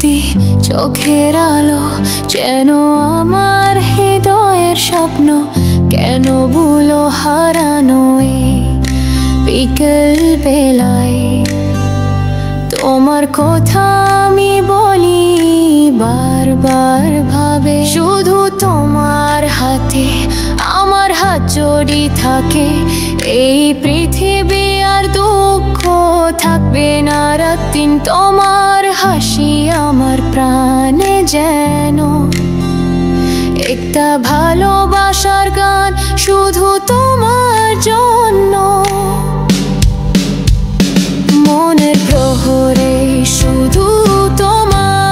স্মৃতি চোখের আলো যেন আমার হৃদয়ের স্বপ্ন কেন ভুলো হারানো এই বিকেল বেলায় তোমার কথা আমি বলি বারবার ভাবে শুধু তোমার হাতে আমার হাত জড়ি থাকে এই পৃথিবী আর দুঃখ থাকবে না রাত দিন তোমার হাসি আমার প্রাণে যেন একটা ভালোবাসার গান শুধু তোমার জন্য মনের প্রহরে শুধু তোমার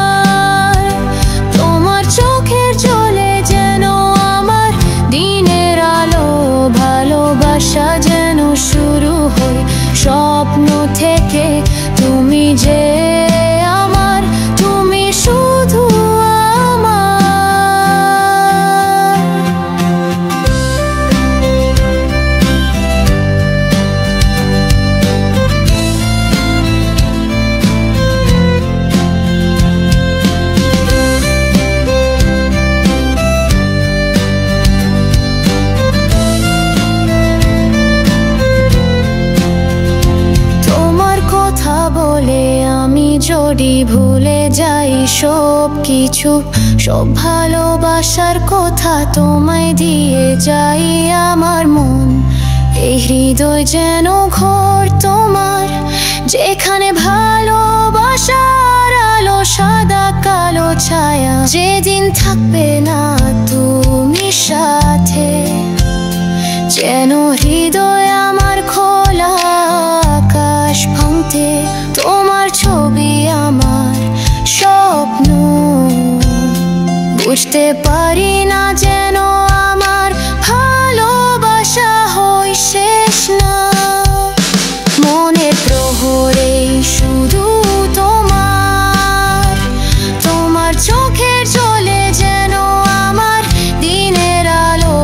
চোখের জলে যেন আমার দিনের আলো ভালোবাসা যেন শুরু হয় স্বপ্ন থেকে তুমি যে আমার তুমি শুধু যদি ভুলে যাই সব কিছু সব ভালোবাসার কথা তোমায় দিয়ে যাই আমার মন এই হৃদয় যেন ঘর তোমার যেখানে ভালোবাসার আলো সাদা কালো ছায়া যেদিন থাকবে না তুমি সাথে যেন হৃদয় আমার খোলা আকাশ ভাঙতে তোমার ছবি আমার স্বপ্ন বুঝতে পারি না যেন আমার ভালোবাসা হয় শেষ না মনের প্রহরে শুধু তোমার চোখের জলে যেন আমার দিনের আলো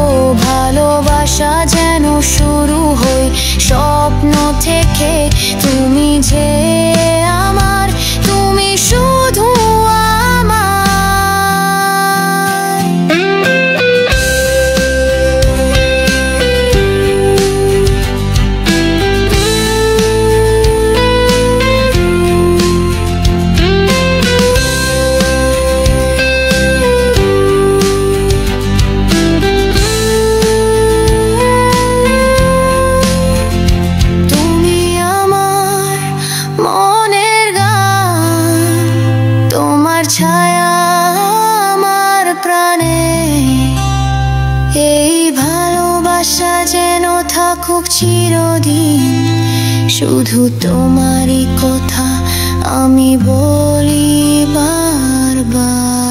ভালোবাসা যেন শুরু হয় স্বপ্ন থেকে তুমি যে আমার তুমি শুধু ছায়া আমার প্রাণে এই ভালোবাসা যেন থাকুক চিরদিন শুধু তোমারই কথা আমি বলি বারবার।